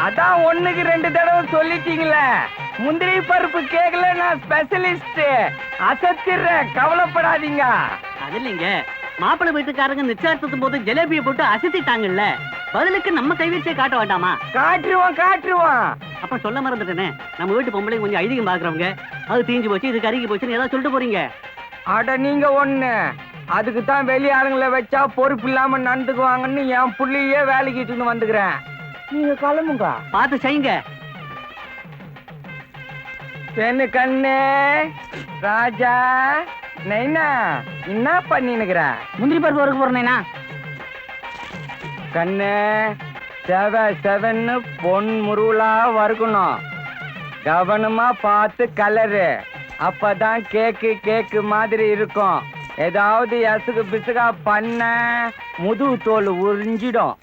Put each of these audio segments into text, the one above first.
அதான் ஒண்ணுக்கு 2 தடவை சொல்லிட்டீங்களே. முந்திரி பருப்பு கேக்கல, நான் ஸ்பெஷலிஸ்ட். அசத்திடுறேன், கவலைப்படாதீங்க. அது இல்லைங்க, மாப்பிள்ளை வீட்டுக்காரங்க நிச்சயத்தும் போது ஜிலேபியை போட்டு அசத்திட்டாங்கல்ல, பதிலுக்கு நம்ம கைவீச்சே காட்ட வேண்டாமா? காட்டுருவோம். அப்ப சொல்ல மறந்துட்டேனே, நம்ம வீட்டு பொம்பளை கொஞ்சம் ஐதீகம் பாக்குறவங்க, அது தீஞ்சு போச்சு இது கருகி போச்சுன்னு ஏதாவது சொல்லிட்டு போறீங்க. அட நீங்க ஒண்ணு, அதுக்கு தான் வெளி ஆளுங்களை வச்சா பொறுப்பு இல்லாம நடந்துக்குவாங்கன்னு என் புள்ளையே வேலைக்கு இட்டுன்னு வந்துக்கிறேன். நீங்க கிளம்புங்க. பார்த்து செய்யுங்க. பெண்ணு கண்ணு ராஜா நைனா என்ன பண்ணினுக்கிற? முந்திரி பருப்பு வரைக்கும் போறேனா? கண்ணு செவன்னு பொன் முருளா வறுக்கணும். கவனமா பார்த்து கலரு, அப்பதான் கேக்கு மாதிரி இருக்கும். ஏதாவது எசுகு பிசுகா பண்ண முதுகு தோல் உறிஞ்சிடும்.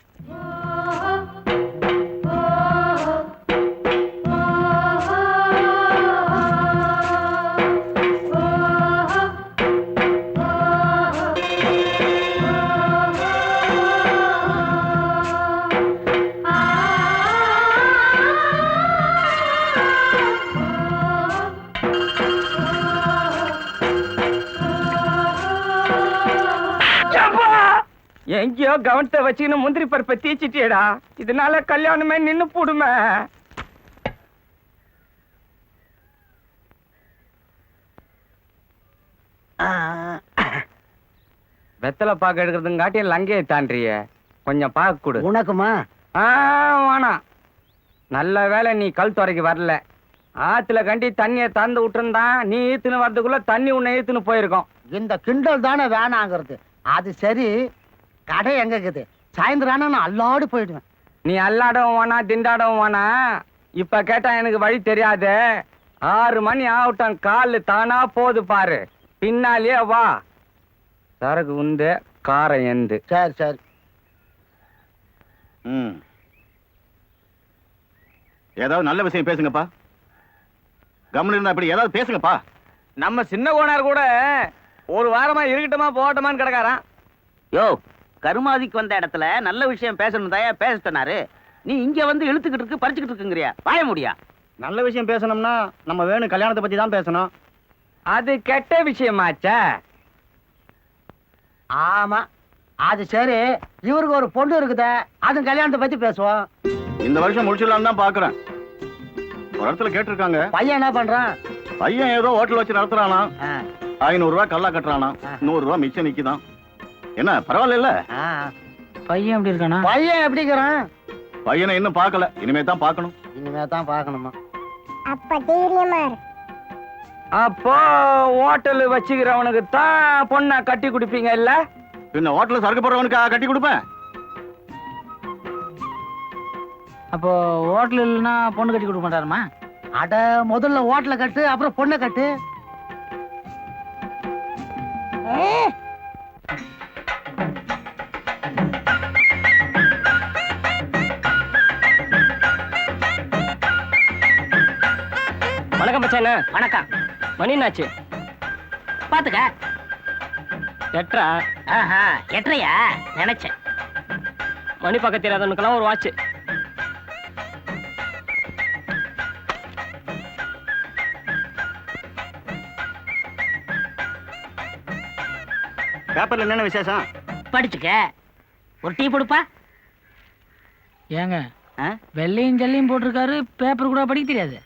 எங்கேயோ கவனத்தை வச்சுக்கின்னு முந்திரி பருப்பை தீச்சிட்டியடா. இதனால கல்யாணமே நின்னு போடுமே. வெத்தலை பாக்க எடுக்கிறதுங்காட்டி லங்கையை தாண்டிய கொஞ்சம் பாக்க கொடு. உனக்குமா? வேணாம். நல்ல வேலை நீ கல் துறைக்கு வரல. ஆத்துல கண்டி தண்ணியை தந்து விட்டுருந்தான், நீ ஈத்துன்னு வர்றதுக்குள்ள தண்ணி உன்னை ஈத்துன்னு போயிருக்கோம். இந்த கிண்டல் தானே வேணாங்கிறது. அது சரி, கடை எங்க இருக்குது? சாயந்தரம் நான் அல்லாடு போயிடுவேன். நீ அல்லாடவும் வேணா திண்டாடவும் வேணா. இப்ப கேட்டா எனக்கு வழி தெரியாது. 6 மணி ஆகட்டும், காலு தானா போது பாரு. பின்னாலேயே வா. சரக்கு உந்து, காரம் எந்து. சரி. ஏதாவது நல்ல விஷயம் பேசுங்கப்பா. கவனம் இருந்தா அப்படி ஏதாவது பேசுங்கப்பா. நம்ம சின்ன கோனார் கூட ஒரு வாரமா இருக்கட்டுமா போகட்டுமான்னு கிடக்காரான். யோ, கருமாதிக்கு வந்த இடத்துல நல்ல விஷயம் பேசணும் தாயா பேச சொன்னாரு. நீ இங்க வந்து இழுத்துக்கிட்டு இருக்கு, பறிச்சுக்கிட்டு இருக்குங்கிறியா? வாய முடியா? நல்ல விஷயம் பேசணும்னா நம்ம வேணும் கல்யாணத்தை பத்தி தான் பேசணும். அது கெட்ட விஷயமாச்சே. ஆமா, அது சரி. இவருக்கு ஒரு பொண்ணு இருக்குதே, அது கல்யாணத்தை பத்தி பேசுவோம். இந்த வருஷம் முடிச்சிடலாம் தான் பாக்குறேன். ஒரு இடத்துல கேட்டிருக்காங்க. பையன் என்ன பண்றான்? பையன் ஏதோ ஹோட்டல் வச்சு நடத்துறானா. 500 ரூபாய் கல்லா கட்டுறானா, 100 ரூபாய் மிச்சம் நிக்குதான். என்ன பரவாயில்ல? பையன் எப்படி இருக்கானா? பையன் எப்படிக்கிறான்? பையனை இன்னும் பார்க்கல, இனிமே தான் பார்க்கணும். இனிமே தான் பார்க்கணுமா? அப்போ ஹோட்டல் வச்சுக்கிறவனுக்கு தான் பொண்ணை கட்டி குடிப்பீங்க இல்ல? பின்ன ஹோட்டல்ல சரக்கு போடுறவனுக்கு கட்டி கொடுப்பேன். அப்போ ஹோட்டல் இல்லைன்னா பொண்ணு கட்டி கொடுக்க மாட்டாருமா? அட, முதல்ல ஹோட்டல கட்டு, அப்புறம் பொண்ணை கட்டு. வணக்கம் பச்சானே. வணக்கம். மணி என்னாச்சு? பாத்துக்க. 8:30. எட்டரையா? நினைச்சேன். மணி பக்கத்து தெரியாதவனுக்கெல்லாம் ஒரு வாட்ச். பேப்பர்ல என்னென்ன விசேஷம்? படிச்சுக்க. ஒரு டீ கொடுப்பா. ஏங்க, வெள்ளையும் ஜல்லையும் போட்டிருக்காரு, பேப்பர் கூட படிக்க தெரியாது.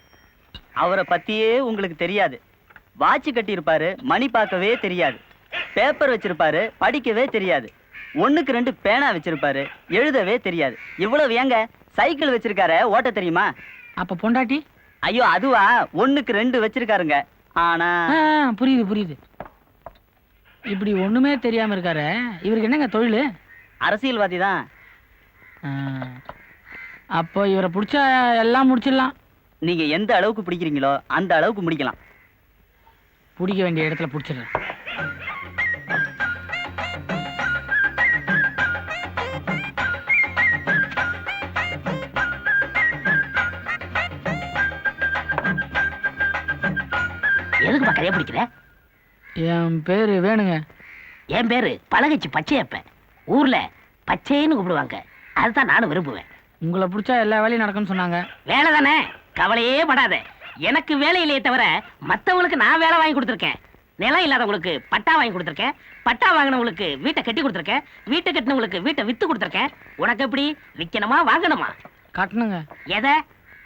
அவரை பத்தியே உங்களுக்கு தெரியாது. வாட்ச் கட்டி இருப்பாரு, மணி பார்க்கவே தெரியாது. பேப்பர் வச்சிருப்பாரு, படிக்கவே தெரியாது. 1க்கு 2 பேனா வச்சிருப்பாரு, எழுதவே தெரியாது. இவ்வளவு ஏங்க? சைக்கிள் வச்சிருக்காரு, ஓட்ட தெரியுமா? அப்ப பொண்டாட்டி? ஐயோ அதுவா, 1க்கு 2 வச்சிருக்காருங்க. ஆனா புரியுது. இப்படி ஒண்ணுமே தெரியாம இருக்காரு. இவருக்கு என்னங்க தொழில்? அரசியல்வாதி தான். அப்போ இவரை பிடிச்சா எல்லாம் முடிச்சிடலாம். நீங்க எந்த அளவுக்கு பிடிக்கிறீங்களோ அந்த அளவுக்கு முடிக்கலாம். பிடிக்க வேண்டிய இடத்துல பிடிச்சிடுறேன். எதுக்கு பக்கறையா பிடிக்கிற? என் பேரு வேணுங்க. என் பேரு பழகச்சி பச்சையப்ப. ஊர்ல பச்சைன்னு கூப்பிடுவாங்க. அதுதான் நானும் விரும்புவேன். உங்களை பிடிச்சா எல்லா வேலையும் நடக்கும்னு சொன்னாங்க. வேலை தானே, கவலையே படாத. எனக்கு வேலை இல்லையே தவிர மத்தவங்களுக்கு நான் வேலை வாங்கி கொடுத்துருக்கேன். நிலம் இல்லாதவங்களுக்கு பட்டா வாங்கி கொடுத்துருக்கேன். பட்டா வாங்கினவங்களுக்கு வீட்டை கட்டி கொடுத்துருக்கேன். வீட்டை கட்டினவங்களுக்கு வீட்டை வித்து கொடுத்துருக்கேன். உனக்கு எப்படி, விற்கணுமா வாங்கணுமா? கட்டணுங்க. எதை?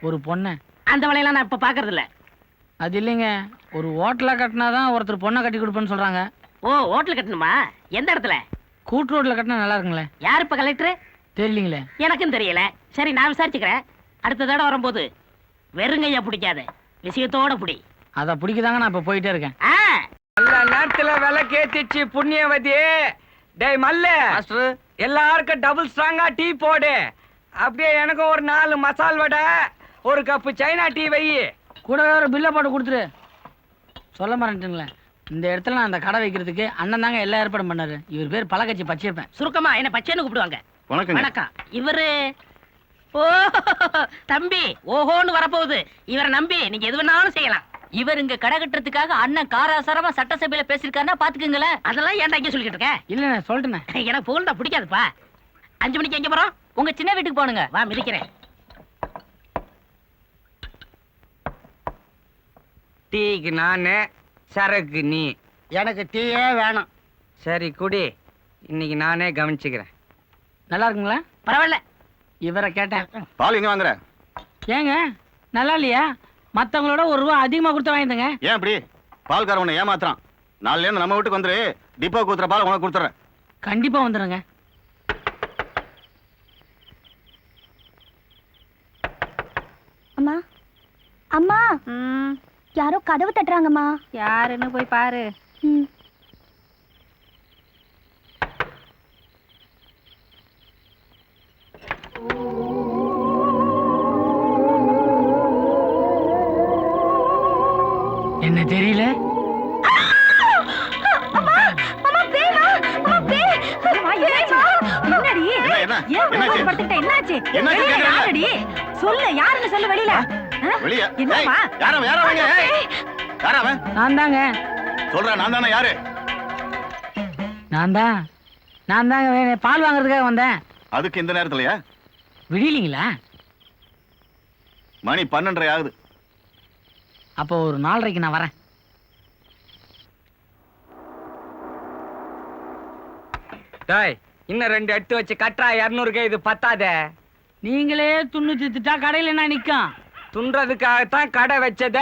ஒரு பொண்ணை. அந்த வேலையெல்லாம் நான் இப்ப பாக்குறது இல்ல. அது இல்லைங்க, ஒரு ஹோட்டலா கட்டினாதான் ஒருத்தர் பொண்ணை கட்டி கொடுப்பேன்னு சொல்றாங்க. ஓ, ஹோட்டல் கட்டணுமா? எந்த இடத்துல? கூட்டு ரோட்ல கட்டினா நல்லா இருக்குங்களே. யார் இப்ப கலெக்டர்? தெரியலீங்களே. எனக்கும் தெரியல. சரி, நான் விசாரிச்சுக்கிறேன். அடுத்த தடவை வரும்போது வெறுங்கையா பிடிக்காத, விஷயத்தோட பிடி. அதை பிடிக்கதாங்க நான் இப்ப போயிட்டே இருக்கேன். நல்ல நேரத்துல விலை கேத்திச்சு புண்ணியவதி. டேய் மல்ல, எல்லாருக்கும் டபுள் ஸ்ட்ராங்கா டீ போடு. அப்படியே எனக்கும் ஒரு 4 மசால் வடை, ஒரு கப்பு சைனா டீ வை. கூட ஒரு பில்லை போட்டு கொடுத்துரு. சொல்ல மாட்டேங்களேன், இந்த இடத்துல நான் அந்த கடை வைக்கிறதுக்கு அண்ணன் தாங்க எல்லா ஏற்பாடும் பண்ணாரு. இவர் பேர் பழக்கட்சி பச்சையப்பன். சுருக்கமா என்ன பச்சைன்னு கூப்பிடுவாங்க. வணக்கம். வணக்கம். இவரு ஓ தம்பி, ஓஹோன்னு வரப்போகுது. இவரை நம்பி நீங்க எது வேணாலும் செய்யலாம். இவர் இங்க கடை கட்டுறதுக்காக அண்ணன் காராசாரமா சட்டசபையில பேசிருக்காருன்னா பாத்துக்குங்களேன். அதெல்லாம் ஏன்டா இங்க சொல்லிக்கிட்டு இருக்க? இல்ல சொல்லிட்டேன். எனக்கு புகழ்ந்தா பிடிக்காதுப்பா. 5 மணிக்கு எங்க போறோம்? உங்க சின்ன வீட்டுக்கு போனுங்க. வா, மிதிக்கிறேன். டீக்கு நானு, சரக்கு நீ. எனக்கு டீயே வேணாம். சரி குடி, இன்னைக்கு நானே கவனிச்சுக்கிறேன். நல்லா இருக்குங்களா? பரவாயில்ல. இவரை கேட்டேன். பால் எங்க வாங்குற? ஏங்க நல்லா இல்லையா? மத்தவங்களோட ₹1 அதிகமா கொடுத்து வாங்கிட்டேங்க. ஏன் இப்படி? பால்கார உன்னை ஏமாத்துறான். நாளைல இருந்து நம்ம வீட்டுக்கு வந்துரு, டிப்போ கூத்துற பால் உனக்கு கொடுத்துறேன். கண்டிப்பா வந்துடுங்க. அம்மா அம்மா, யாரோ கதவு தட்டுறாங்கம்மா. யாருன்னு போய் பாரு. ம். என்ன தெரியல? சொல்லு, யாருன்னு சொல்லு. வெளியில வெளிய என்னம்மா? யாரவன் யாரவங்க? யாரவன்? நான் தாங்க. சொல்றேன், நான் தானே. யாரு? நான் தாங்க பால் வாங்குறதுக்காக வந்தேன். அதுக்கு இந்த நேரத்துலயா? விடியலீங்களா? மணி 12:30 ஆகுது. அப்போ ஒரு 4:30க்கு நான் வரேன். டேய், இன்னும் 2 எடுத்து வச்சு கட்டுறா. 200 இது பத்தாதே. நீங்களே துண்ணு தித்துட்டா கடையில் என்ன நிற்கும்? துன்றதுக்காகத்தான் கடை வச்சத.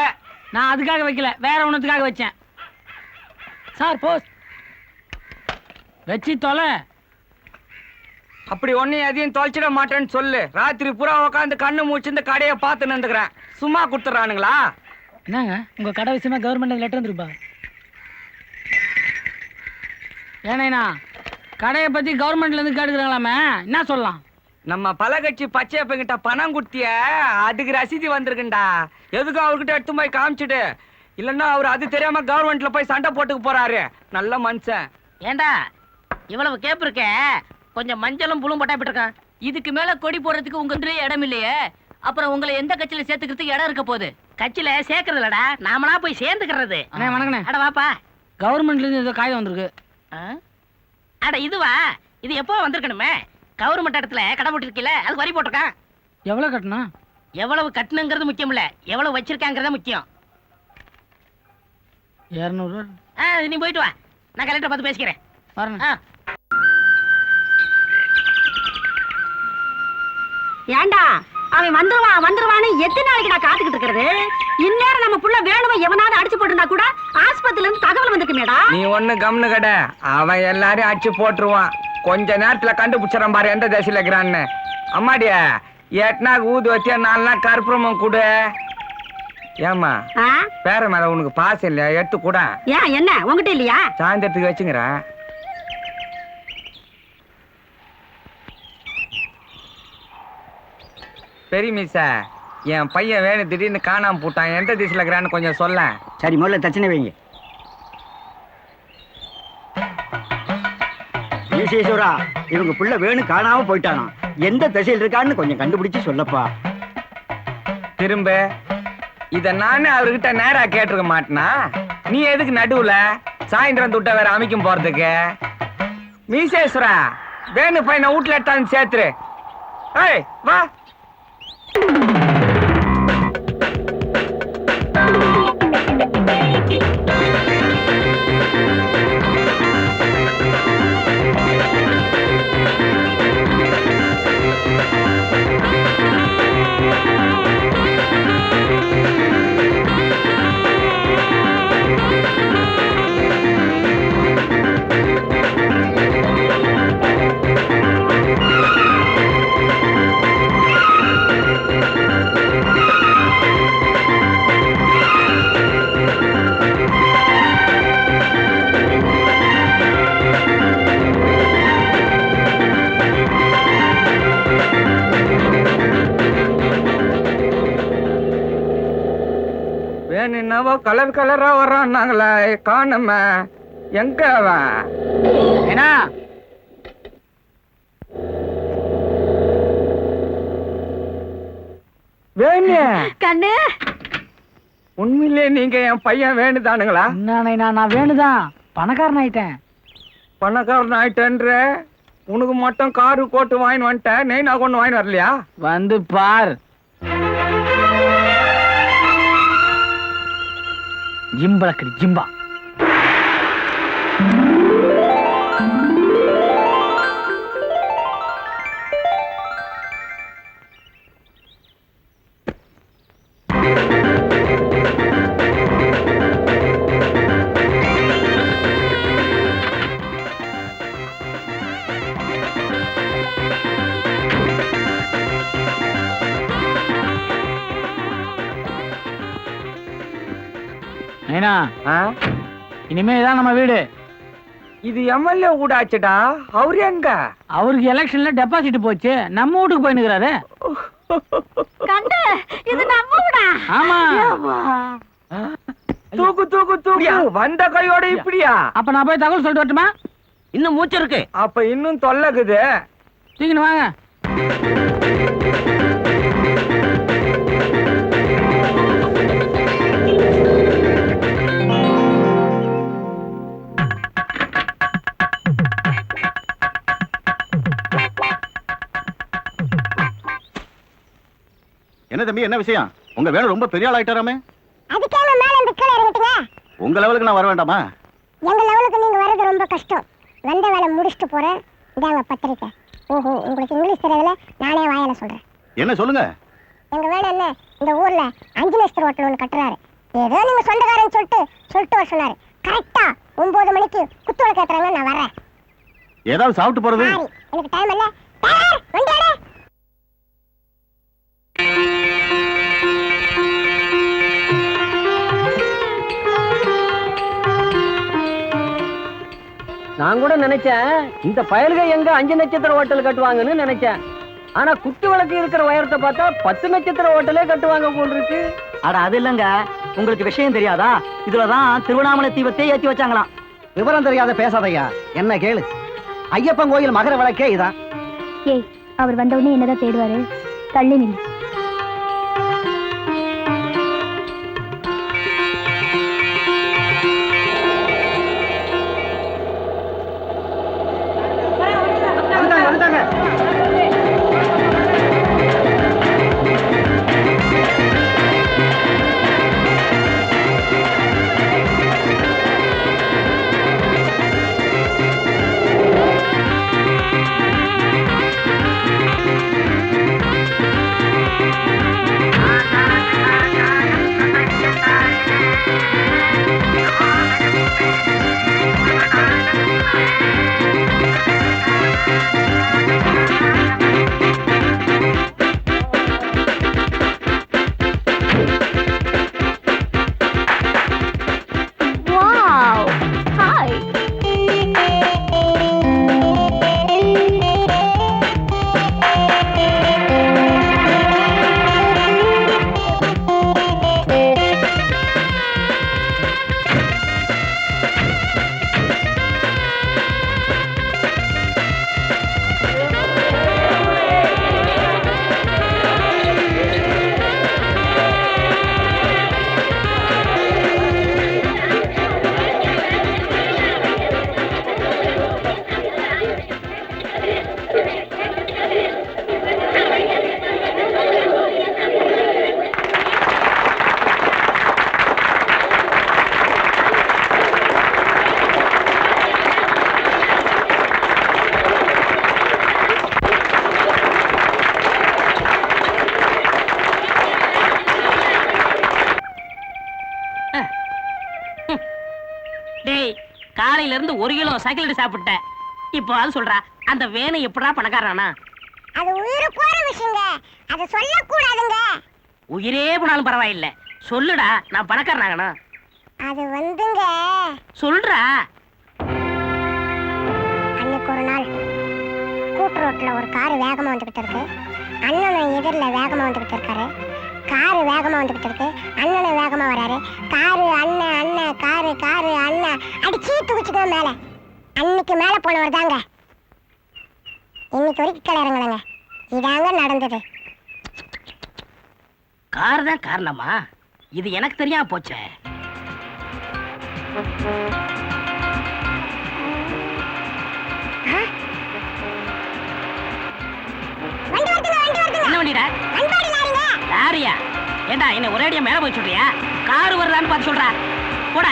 நான் அதுக்காக வைக்கல, வேற ஒண்ணுத்துக்காக வச்சேன். சார் போஸ் வச்சு தொலை. அப்படி ஒன்னையும் எதையும் தொலைச்சிட மாட்டேன்னு சொல்லு. ராத்திரி பூரா உட்காந்து கண்ணு மூச்சு இந்த கடையை பார்த்து நின்றுக்கிறேன். சும்மா கொடுத்துட்றானுங்களா? என்னங்க உங்க கடை விஷயமா கவர்மெண்ட் லெட்டர் வந்துருப்பா? ஏனேண்ணா கடையை பத்தி கவர்மெண்ட்ல இருந்து கேட்டுக்கிறாங்களாமே, என்ன சொல்லலாம்? நம்ம பழக்கட்சி பச்சையப்பங்கிட்ட பணம் கொடுத்திய, அதுக்கு ரசீதி வந்திருக்குண்டா. எதுக்கும் அவர்கிட்ட எடுத்து போய் காமிச்சிடு. இல்லன்னா அவர் அது தெரியாம கவர்மெண்ட்ல போய் சண்டை போட்டுக்க போறாரு. நல்ல மனுஷன். ஏண்டா இவ்வளவு கேப் இருக்க, கொஞ்சம் மஞ்சளும் புழும் போட்டா இருக்கான். இதுக்கு மேல கொடி போடுறதுக்கு உங்க இடம் இல்லையே. அப்புறம் உங்களை எந்த கட்சியில சேர்த்துக்கிறதுக்கு இடம் இருக்க போகுது? கட்சியில சேர்க்கறது இல்லடா, நாமளா போய் சேர்ந்துக்கிறது. அண்ணே வணக்கண்ணே. அட வாப்பா. கவர்மெண்ட்ல இருந்து ஏதோ காயம் வந்திருக்கு. அட இதுவா? இது எப்போ வந்திருக்கணுமே. கவர்மெண்ட் இடத்துல கடை போட்டுருக்கீல, அது வரி போட்டிருக்கான். எவ்வளவு கட்டணும்? எவ்வளவு கட்டணுங்கிறது முக்கியம் இல்ல, எவ்வளவு வச்சிருக்காங்கிறத முக்கியம். 200. நீ போயிட்டு வா, நான் கலெக்டர் பார்த்து பேசிக்கிறேன். வரேன். ஏண்டா அவன் வந்துருவான்னு எத்தனை நாளைக்கு நான் காத்துக்கிட்டு இருக்கிறது? இந்நேரம் நம்ம புள்ள வேணுமா எவனாவது அடிச்சு போட்டுருந்தா கூட ஆஸ்பத்திரில இருந்து தகவல் வந்துக்குமேடா. நீ ஒண்ணு கம்னு கடை, அவன் எல்லாரையும் அடிச்சு போட்டுருவான். கொஞ்ச நேரத்துல கண்டுபிடிச்சிடறான் பாரு எந்த தேசியில இருக்கிறான்னு. அம்மாடியா, 8 நாள் ஊது வச்சியா 4 நாள் கற்பூரமும் கொடு. ஏமா பேர மேல உனக்கு பாசம் இல்லையா? எடுத்து கூட. ஏன் என்ன உங்ககிட்ட இல்லையா? சாயந்தரத்துக்கு வச்சுங்கிறேன். பெரிய மீசா, என் பையன் வேணும் திடீர்னு காணாம போட்டான். எந்த திசையில இருக்கிறான்னு கொஞ்சம் சொல்ல. சரி, முதல்ல தட்சணை வைங்க. ஈசேஸ்வரா, இவங்க புள்ள வேணும் காணாம போயிட்டானா? எந்த திசையில் இருக்கான்னு கொஞ்சம் கண்டுபிடிச்சு சொல்லப்பா. திரும்ப இத நானே அவர்கிட்ட நேரா கேட்டிருக்க மாட்டேனா? நீ எதுக்கு நடுவுல சாயந்தரம் துட்ட வேற அமைக்கும் போறதுக்கு? மீசேஸ்வரா, வேணு பையனை வீட்டுல எடுத்தாந்து சேர்த்துரு. ஏய் வா. என்னவோ கலர் கலரா வர்றான்னாங்களே காணுமே, எங்க அவன்? ஏன்னா வேணு, கண்ணு உண்மையிலே நீங்க என் பையன் வேணுதானுங்களா? என்ன நான் வேணுதான் பணக்காரன் ஆயிட்டேன். பணக்காரன் ஆயிட்டேன்ற, உனக்கு மட்டும் காரு கோட்டு வாங்கி வந்துட்டேன், நெய் கொண்டு வாங்கி வரலையா? வந்து பார், ஜிம்பளக்கடி ஜிம்பா. ஏன்னா ஆ? இனிமே இதான் நம்ம வீடு. இது எம்எல்ஏ கூட ஆச்சுடா. அவரு எங்க? அவருக்கு எலெக்ஷன்ல டெபாசிட் போச்சு, நம்ம வீட்டுக்கு போயினுக்கிறாரு. கண்ணு இது நம்ம வீடா? ஆமா. தூக்கு தூக்கு தூக்கு, வந்த கையோட இப்படியா? அப்ப நான் போய் தகவல் சொல்லிட்டு வரட்டுமா? இன்னும் மூச்சு இருக்கு. அப்ப இன்னும் தொல்லக்குது. தூக்கின்னு வாங்க. என்ன தம்பி, என்ன விஷயம்? உங்க வேலை ரொம்ப பெரிய ஆள் ஆயிட்டாராமே. அதுக்காக மேல இருந்து கீழே இறங்கிட்டீங்க. உங்க லெவலுக்கு நான் வர வேண்டாமா? எங்க லெவலுக்கு நீங்க வர்றது ரொம்ப கஷ்டம். வந்த வேலை முடிச்சுட்டு போறேன். இதாங்க பத்திரிக்கை. ஓஹோ, உங்களுக்கு இங்கிலீஷ் தெரியல, நானே வாயால சொல்றேன். என்ன சொல்லுங்க. எங்க வேலை என்ன, இந்த ஊர்ல 5 லட்சம் ஹோட்டல் ஒன்று கட்டுறாரு. ஏதோ நீங்க சொந்தக்காரன்னு சொல்லிட்டு வர சொன்னாரு. கரெக்டா 9 மணிக்கு குத்துவளை கேட்கறாங்க, நான் வரேன். ஏதாவது சாப்பிட்டு போறது? சாரி, எனக்கு டைம் இல்ல. வண்டியாடே. நான் கூட நினைச்சேன் இந்த பயல்கள் எங்க 5 நட்சத்திர ஹோட்டல் கட்டுவாங்கன்னு நினைச்சேன். ஆனா குத்து விளக்கு இருக்கிற உயரத்தை பார்த்தா 10 நட்சத்திர ஹோட்டலே கட்டுவாங்க போல் இருக்கு. அட அது இல்லங்க, உங்களுக்கு விஷயம் தெரியாதா? இதுலதான் திருவண்ணாமலை தீபத்தை ஏத்தி வச்சாங்களாம். விவரம் தெரியாத பேசாதையா, என்ன கேளு. ஐயப்பன் கோயில் மகர விளக்கே இதான். ஏய், அவர் வந்த உடனே என்னதான் தேடுவாரு? தள்ளி நில்லு. காலையில இருந்து 1 கிலோ சைக்கிள் சாப்பிட்டேன். இப்போ அது சொல்றா, அந்த வேனை எப்படா பணக்காரனா? அது உயிரு போற விஷயங்க, அத சொல்லக்கூடாதுங்க. உயிரே போனாலும் பரவாயில்ல, சொல்லுடா, நான் பணக்காரனாகனா? அது வந்துங்க, சொல்றா. அன்னைக்கு ஒரு நாள் கூட்டு ரோட்ல ஒரு கார் வேகமா வந்துகிட்டு இருக்கு. அண்ணனும் எதிரில் வேகமா வந்துகிட்டு இருக்காரு. காரு வேகமா வந்துகிட்டு இருக்கு, அண்ணனும் வேகமா வராரு. காரு அண்ணன் அண்ணன் காரு காரு அண்ணன் அடி சீட்டு வச்சுக்கோ மேல. அன்னைக்கு மேல போனவர் தாங்க இன்னைக்கு வரைக்கும் கிளறுங்களேங்க. இதாங்க நடந்தது. கார் தான் காரணமா? இது எனக்கு தெரியாம போச்சே. வண்டி வருதுங்க, வண்டி வருதுங்க. என்ன வண்டிடா? அன்பாடி லாரிங்க. லாரியா? ஏண்டா என்ன ஒரே அடியா மேல போய் சொல்றியா? கார் வருதான்னு பார்த்து சொல்றா. போட.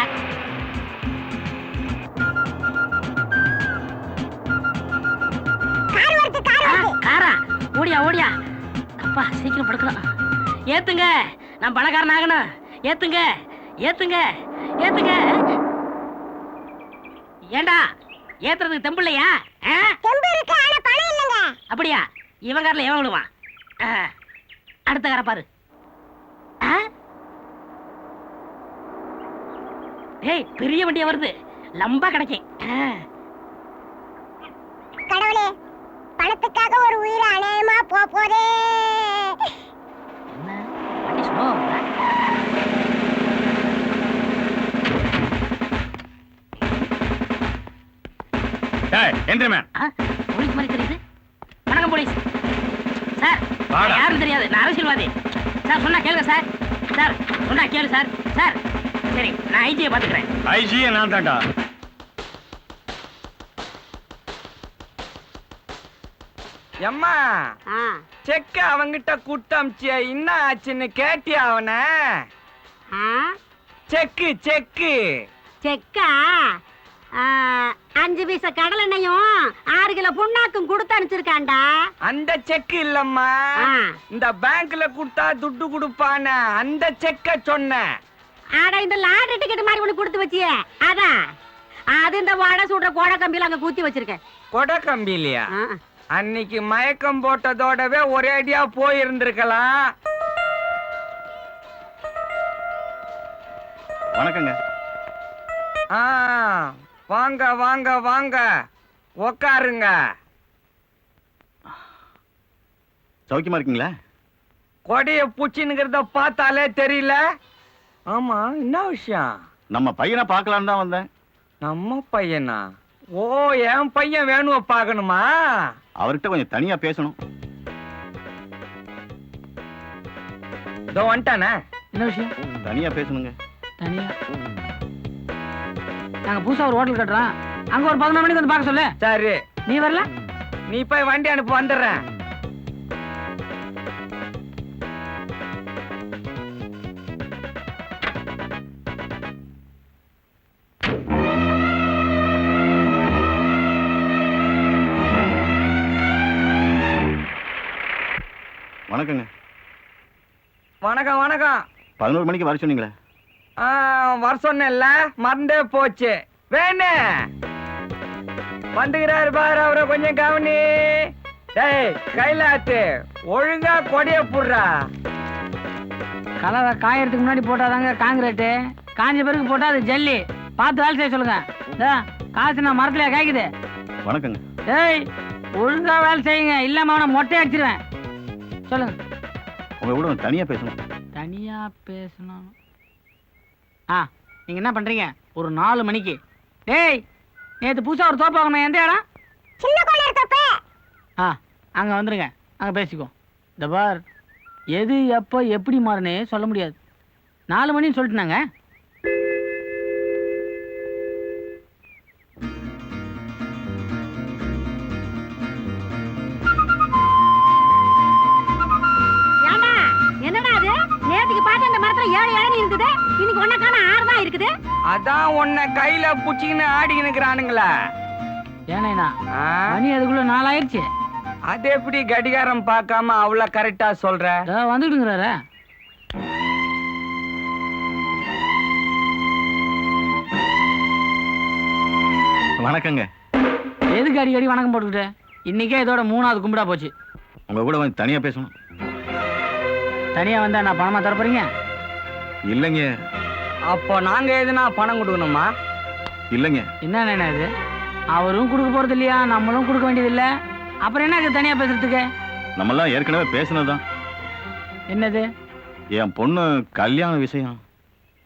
கார் வருது, கார் வருது. காரா? ஓடியா ஓடியா. அப்பா சீக்கிரம் படுக்கலாம். ஏத்துங்க, நான் பணக்காரன் ஆகணும். ஏத்துங்க ஏத்துங்க ஏத்துங்க. ஏண்டா ஏத்துறதுக்கு தெம்பு இல்லையா? தெம்பு இருக்கு, ஆனா பணம் இல்லைங்க. அப்படியா? இவன் காரில் எவன் விடுவான்? அடுத்த காரை பாரு. ஏய் பெரிய வண்டியா வருது, லம்பா கிடைக்கும். கடவுளே, பணத்துக்காக ஒரு உயிரை அநியாயமா போதே. என்ன வண்டி ஸ்லோ? போலீஸ் மாதிரி தெரியுது. வணக்கம் போலீஸ் சார். யாரும் தெரியாது, நான் அரசியல்வாதி சார். சொன்னா கேளுங்க சார். சார் சொன்னா கேளு சார். சார் சரி, நான் ஐஜியை பாத்துக்கிறேன். ஐஜியை நான் தான்டா. எம்மா, செக்க அவங்கிட்ட குட்டமிச்சிய என்ன ஆச்சுன்னு கேட்டியா அவன? செக்கு செக்கு செக்கா 5 பைசா கடல் எண்ணெயும் 6 கிலோ புண்ணாக்கும் கொடுத்து அனுப்பிச்சிருக்காண்டா. அந்த செக்கு இல்லம்மா, இந்த பேங்க்ல கொடுத்தா துட்டு கொடுப்பான அந்த செக்க சொன்ன. ஆடா, இந்த லாட்டரி டிக்கெட் மாதிரி ஒண்ணு கொடுத்து வச்சியே அதான். அது இந்த வடை சுடுற கோடை கம்பியில அங்க கூத்தி வச்சிருக்கேன். கொடை கம்பி இல்லையா? அன்னைக்கு மயக்கம் போட்டதோடவே ஒரே அடியா போயிருந்திருக்கலாம். வணக்கங்க. வாங்க வாங்க வாங்க, உக்காருங்க. சௌக்கியமா இருக்கீங்களா? கொடைய பூச்சின்னுங்கிறத பார்த்தாலே தெரியல. ஆமா, என்ன விஷயம்? நம்ம பையனை பார்க்கலான்னு தான் வந்தேன். நம்ம பையனா? ஓ, என் பையன் வேணுவ பார்க்கணுமா? அவர்கிட்ட கொஞ்சம் தனியா பேசணும். இதோ வந்துட்டானே. என்ன விஷயம்? தனியா பேசணுங்க. தனியா? நாங்க புதுசா ஒரு ஹோட்டல் கட்டுறோம், அங்க ஒரு 11 மணிக்கு வந்து பார்க்க சொல்லு. சரி, நீ வரல? நீ போய் வண்டி அனுப்பு, வந்துடுறேன். வணக்கங்க. வணக்கம் வணக்கம். 11 மணிக்கு வர சொன்னீங்களே? வர சொன்னேன்ல, மறந்தே போச்சு. வேணு வந்துகிறாரு பாரு, அவரை கொஞ்சம் கவனி. டேய் கைலாத்து, ஒழுங்கா கொடைய புடுறா. கலவை காயறதுக்கு முன்னாடி போட்டாதாங்க காங்கிரீட்டு, காஞ்ச பிறகு போட்டா அது ஜல்லி. பார்த்து வேலை செய்ய சொல்லுங்க. காசு நான் மரத்துலயா காய்க்குது? வணக்கங்க. ஏய், ஒழுங்கா வேலை செய்யுங்க, இல்லாம அவனை மொட்டை அடிச்சிருவேன். சொல்லுங்க. உங்க கூட தனியா பேசணும். தனியா பேசணும்? நீங்க என்ன பண்றீங்க? ஒரு 4 மணிக்கு. டேய், நேத்து புதுசா ஒரு தோப்பு வாங்கணும், எந்த இடம்? சின்ன கோளர் தோப்பு. அங்க வந்துருங்க, அங்க பேசிக்கோ. இந்த பார், எது எப்போ எப்படி மாறுனே சொல்ல முடியாது. 4 மணின்னு சொல்லிட்டுனாங்க. என்னடா அது? நேத்துக்கு பார்த்த அந்த மரத்துல 7 இளநீ இருந்தது, இன்னைக்கு ஒன்னக்கான 6 தான் இருக்குது. அதான் உன்னை கையில புடிச்சிக்கின்னு ஆடிக்கினுக்குறானுங்களா? ஏனா மணி அதுக்குள்ள 4 ஆயிடுச்சு. அது எப்படி கடிகாரம் பார்க்காம அவ்வளவு கரெக்டா சொல்ற? வந்துடுங்கிறாரு. வணக்கங்க. எதுக்கு அடிக்கடி வணக்கம் போட்டுக்கிட்டு? இன்னைக்கே இதோட 3ஆவது கும்பிடா போச்சு. உங்க கூட கொஞ்சம் தனியா பேசணும். தனியா வந்தா நான் பணமா தரப்போறீங்க? இல்லைங்க. அப்போ நாங்க எதுனா பணம் கொடுக்கணுமா? இல்லைங்க. என்ன இது? அவரும் கொடுக்க போறது இல்லையா, நம்மளும் கொடுக்க வேண்டியது இல்ல, அப்புறம் என்ன தனியா பேசுறதுக்கு? நம்மெல்லாம் ஏற்கனவே பேசுனதுதான். என்னது? என் பொண்ணு கல்யாண விஷயம்.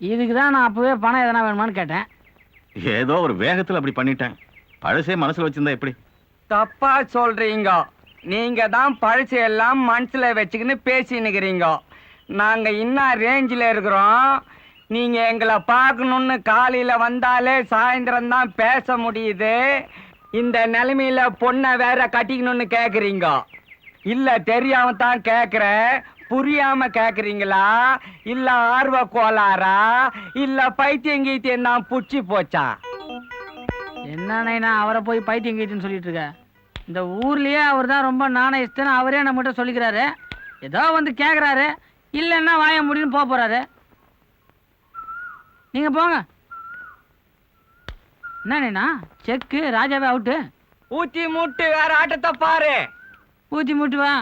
இதுக்கு தான் நான் அப்பவே பணம் எதனா வேணுமான்னு கேட்டேன். ஏதோ ஒரு வேகத்துல அப்படி பண்ணிட்டேன். பழசே மனசுல வச்சிருந்தா எப்படி? தப்பா சொல்றீங்க. நீங்க தான் பழசு எல்லாம் மனசுல வச்சுக்கின்னு பேசினுக்கிறீங்க. நாங்க இன்னும் ரேஞ்சில் இருக்கிறோம். நீங்க எங்களை பார்க்கணும்னு காலையில வந்தாலே சாயந்தரம் தான் பேச முடியுது. இந்த நிலைமையில பொண்ணை வேற கட்டிக்கணும்னு கேக்குறீங்க. இல்ல தெரியாம தான் கேக்குறேன். புரியாம கேக்குறீங்களா? இல்ல ஆர்வ கோளாரா? இல்ல பைத்தியம் கீத்தியம் தான் புடிச்சு போச்சா? என்ன நைனா அவரை போய் பைத்தியம் கீட்டுன்னு சொல்லிட்டு இருக்க? இந்த ஊர்லயே அவர் தான் ரொம்ப நாணயஸ்தன்னு அவரே நம்மகிட்ட சொல்லிக்கிறாரு. ஏதோ வந்து கேக்குறாரு, இல்லைன்னா வாய முடியும்னு போறாரு. நீங்க போங்க. என்ன நைனா செக்கு ராஜாவே அவுட்டு. ஊத்தி முட்டு வேற ஆட்டத்தை பாரு. பூச்சி மூட்டு வா.